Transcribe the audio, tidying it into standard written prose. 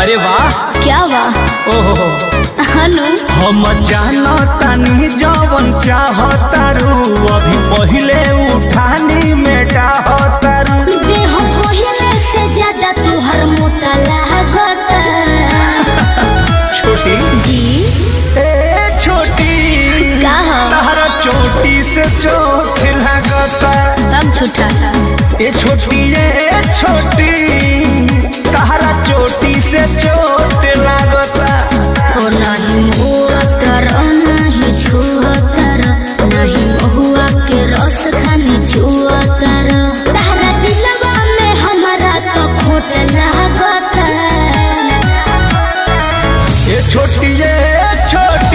अरे वाह क्या वाह ओहो हनु हम जानो तनी जवन चाहतारू अभी पहले उठानी में डाहतारू देह पहले से ज्यादा तुहर मोटा लागता छोटी जी ए छोटी का हो तहरा चोटी से चोट लागता तब झूठा ए छोटी